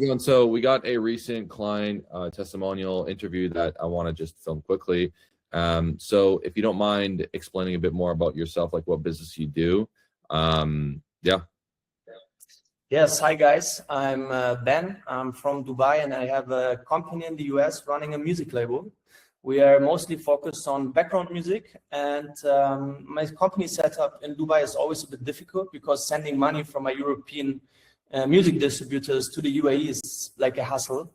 And so we got a recent client testimonial interview that I want to just film quickly. So if you don't mind explaining a bit more about yourself, like what business you do. Yeah. Yes, hi guys. I'm Ben. I'm from Dubai and I have a company in the US running a music label. We are mostly focused on background music, and my company setup in Dubai is always a bit difficult because sending money from my European music distributors to the UAE is like a hassle.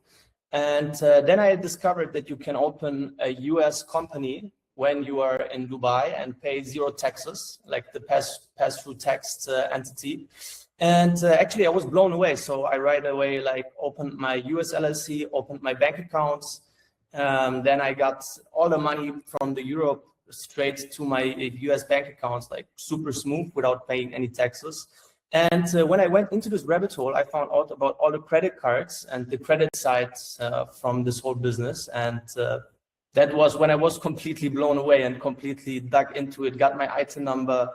And then I discovered that you can open a US company when you are in Dubai and pay zero taxes, like the pass-through tax entity. And actually I was blown away. So I right away like opened my US LLC, opened my bank accounts. Then I got all the money from the Europe straight to my US bank accounts, like super smooth without paying any taxes. And when I went into this rabbit hole, I found out about all the credit cards and the credit sites from this whole business. And that was when I was completely blown away and completely dug into it, got my item number,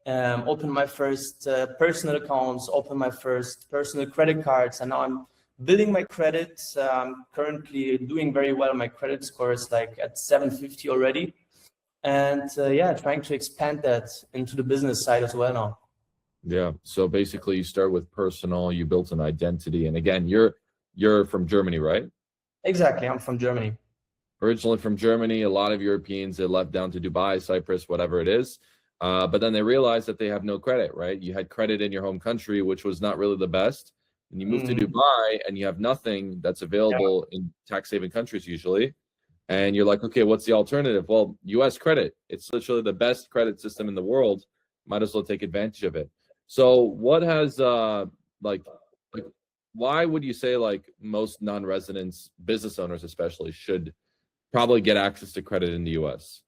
opened my first personal accounts, opened my first personal credit cards, and now I'm building my credit. Currently doing very well. My credit score is like at 750 already. And yeah, trying to expand that into the business side as well now. Yeah. So basically you start with personal, you built an identity. And again, you're from Germany, right? Exactly. I'm from Germany. Originally from Germany. A lot of Europeans, they left down to Dubai, Cyprus, whatever it is. But then they realized that they have no credit, right? You had credit in your home country, which was not really the best. And you move to Dubai and you have nothing that's available in tax haven countries usually. And you're like, okay, what's the alternative? Well, US credit. It's literally the best credit system in the world. Might as well take advantage of it. So what has like why would you say like most non-residents, business owners especially, should probably get access to credit in the US?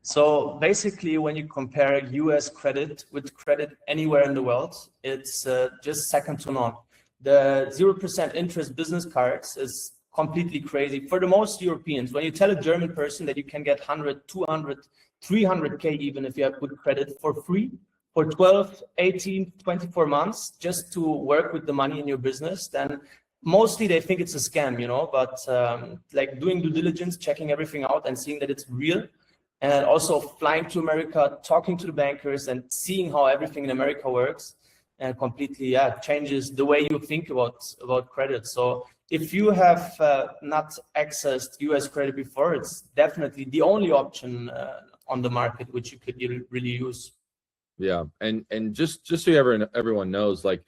So basically, when you compare US credit with credit anywhere in the world, it's just second to none. The 0% interest business cards is completely crazy. For the most Europeans, when you tell a German person that you can get 100, 200, 300K even if you have good credit for free for 12, 18, 24 months just to work with the money in your business, then mostly they think it's a scam, you know, but like doing due diligence, checking everything out and seeing that it's real. And also flying to America, talking to the bankers and seeing how everything in America works, and completely changes the way you think about credit. So if you have not accessed US credit before, it's definitely the only option on the market which you could really use. Yeah, and just so everyone knows, like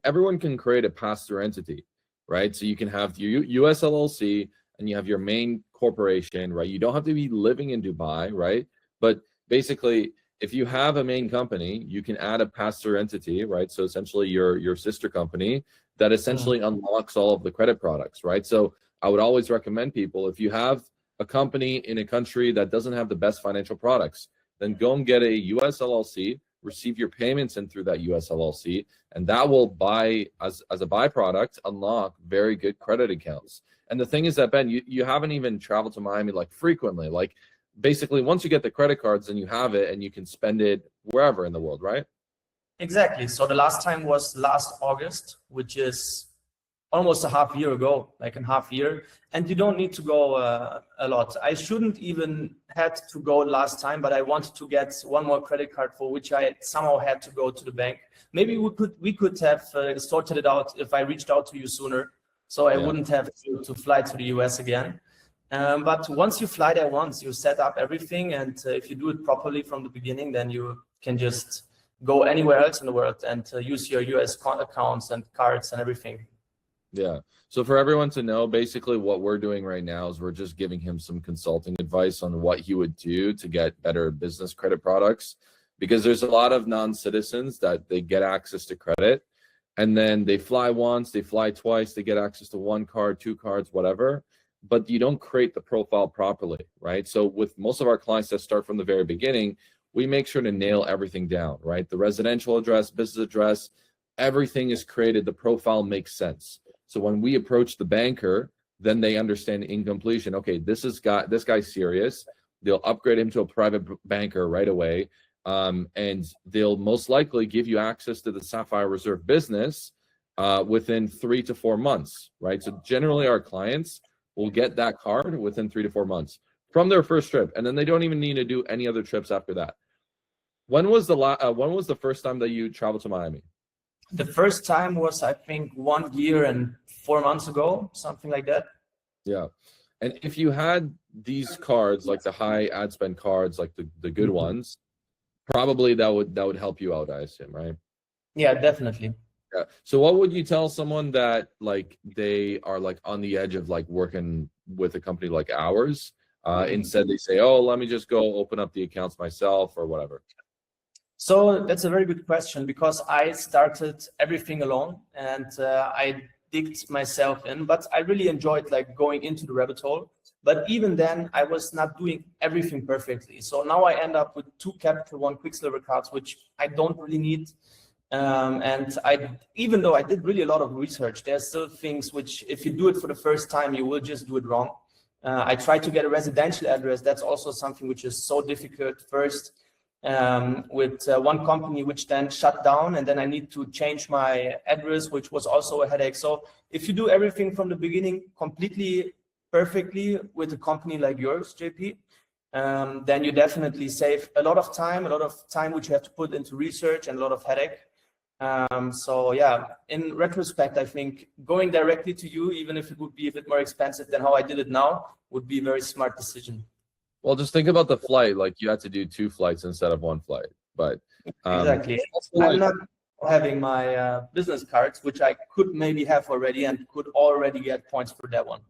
everyone can create a pass-through entity, right? So you can have your US LLC and you have your main corporation, right? You don't have to be living in Dubai, right? But basically, if you have a main company, you can add a pass-through entity, right? So essentially your sister company that essentially unlocks all of the credit products, right? So I would always recommend people, if you have a company in a country that doesn't have the best financial products, then go and get a US LLC, receive your payments in through that US LLC, and that will as a byproduct, unlock very good credit accounts. And the thing is that, Ben, you haven't even traveled to Miami like frequently. Like basically once you get the credit cards, then you have it and you can spend it wherever in the world, right? Exactly. So the last time was last August, which is almost a half year ago, like a half year. And you don't need to go a lot. I shouldn't even had to go last time, but I wanted to get one more credit card for which I somehow had to go to the bank. Maybe we could have sorted it out if I reached out to you sooner. So I wouldn't have to fly to the US again. But once you fly there once, you set up everything. And if you do it properly from the beginning, then you can just go anywhere else in the world and use your US accounts and cards and everything. Yeah. So for everyone to know, basically what we're doing right now is we're just giving him some consulting advice on what he would do to get better business credit products, because there's a lot of non-citizens that they get access to credit and then they fly once, they fly twice, they get access to one card, two cards, whatever, but you don't create the profile properly, right? So with most of our clients that start from the very beginning, we make sure to nail everything down, right? The residential address, business address, everything is created. The profile makes sense. So when we approach the banker, then they understand incompletion. Okay, this guy's serious. They'll upgrade him to a private banker right away. And they'll most likely give you access to the Sapphire Reserve business. within 3 to 4 months, right? So generally our clients will get that card within 3 to 4 months from their first trip, and then they don't even need to do any other trips after that. When was the first time that you traveled to Miami? The first time was, I think, 1 year and 4 months ago, something like that. Yeah. And if you had these cards, like the high ad spend cards, like the good ones, probably that would help you out, I assume, right? Yeah, definitely. Yeah. So what would you tell someone that like they are like on the edge of like working with a company like ours? Instead they say, oh, let me just go open up the accounts myself or whatever. So that's a very good question, because I started everything alone, and I digged myself in, but I really enjoyed like going into the rabbit hole. But even then, I was not doing everything perfectly. So now I end up with 2 Capital One Quicksilver cards, which I don't really need. And even though I did really a lot of research, there's still things which, if you do it for the first time, you will just do it wrong. I tried to get a residential address. That's also something which is so difficult first. With one company which then shut down, and then I need to change my address, which was also a headache. So if you do everything from the beginning completely perfectly with a company like yours, JP, then you definitely save a lot of time which you have to put into research, and a lot of headache. So yeah, in retrospect, I think going directly to you, even if it would be a bit more expensive than how I did it now, would be a very smart decision. Well, just think about the flight. Like you had to do 2 flights instead of 1 flight. But exactly. I'm not having my business cards, which I could maybe have already and could already get points for that one.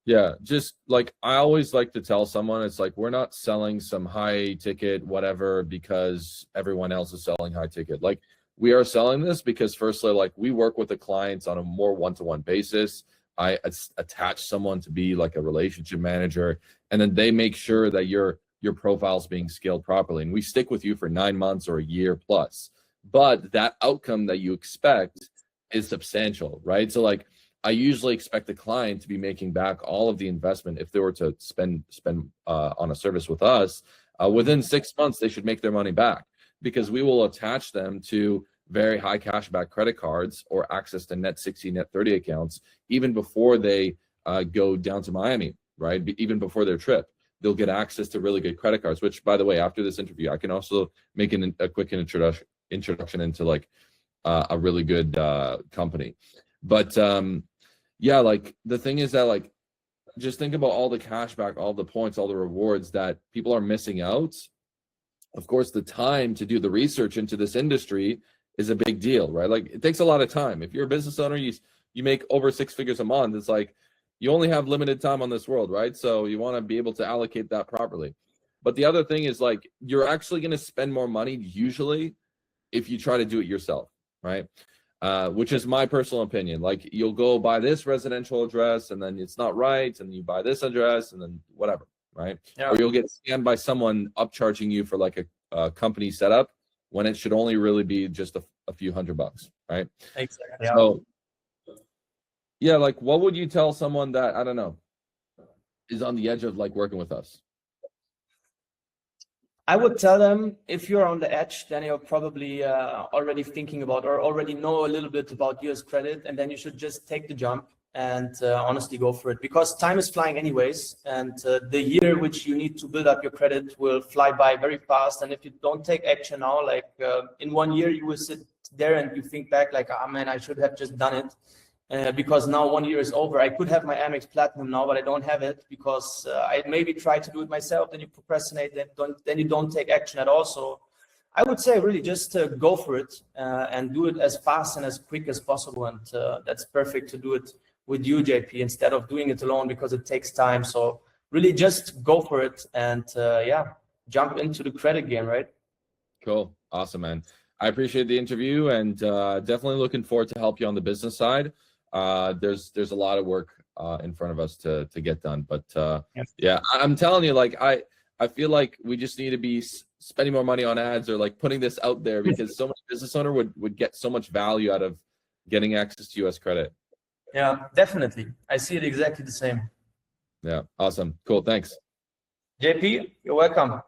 Yeah, just like I always like to tell someone, it's like we're not selling some high ticket whatever because everyone else is selling high ticket. Like we are selling this because firstly, like we work with the clients on a more one-to-one basis. I attach someone to be like a relationship manager, and then they make sure that your profile is being scaled properly, and we stick with you for 9 months or a year plus. But that outcome that you expect is substantial, right? So like I usually expect the client to be making back all of the investment if they were to spend on a service with us. Within 6 months, they should make their money back, because we will attach them to very high cashback credit cards or access to net 60, net 30 accounts, even before they go down to Miami, right? Even before their trip, they'll get access to really good credit cards, which, by the way, after this interview, I can also make a quick introduction into like a really good company. But yeah, like the thing is that like, just think about all the cashback, all the points, all the rewards that people are missing out. Of course, the time to do the research into this industry is a big deal, right? Like it takes a lot of time. If you're a business owner, you make over 6 figures a month. It's like you only have limited time on this world, right? So you want to be able to allocate that properly. But the other thing is like you're actually going to spend more money usually if you try to do it yourself, right? Which is my personal opinion. Like you'll go buy this residential address and then it's not right, and you buy this address and then whatever, right? Yeah. Or you'll get scammed by someone upcharging you for like a company setup when it should only really be just a few $100, right? Exactly. So yeah, like what would you tell someone that, I don't know, is on the edge of like working with us? I would tell them, if you're on the edge, then you're probably already thinking about or already know a little bit about US credit, and then you should just take the jump and honestly go for it, because time is flying anyways, and the year which you need to build up your credit will fly by very fast. And if you don't take action now, like in 1 year you will sit there and you think back like, oh man, I should have just done it. Because now 1 year is over. I could have my Amex Platinum now, but I don't have it because I maybe tried to do it myself. Then you procrastinate. Then you don't take action at all. So I would say really just go for it and do it as fast and as quick as possible. And that's perfect to do it with you, JP, instead of doing it alone, because it takes time. So really just go for it and yeah, jump into the credit game, right? Cool. Awesome, man. I appreciate the interview, and definitely looking forward to help you on the business side. There's a lot of work in front of us to get done, but yeah, I'm telling you, like I feel like we just need to be spending more money on ads or like putting this out there, because so much business owner would get so much value out of getting access to US credit. Yeah, definitely. I see it exactly the same. Yeah, awesome, cool, thanks. JP, you're welcome.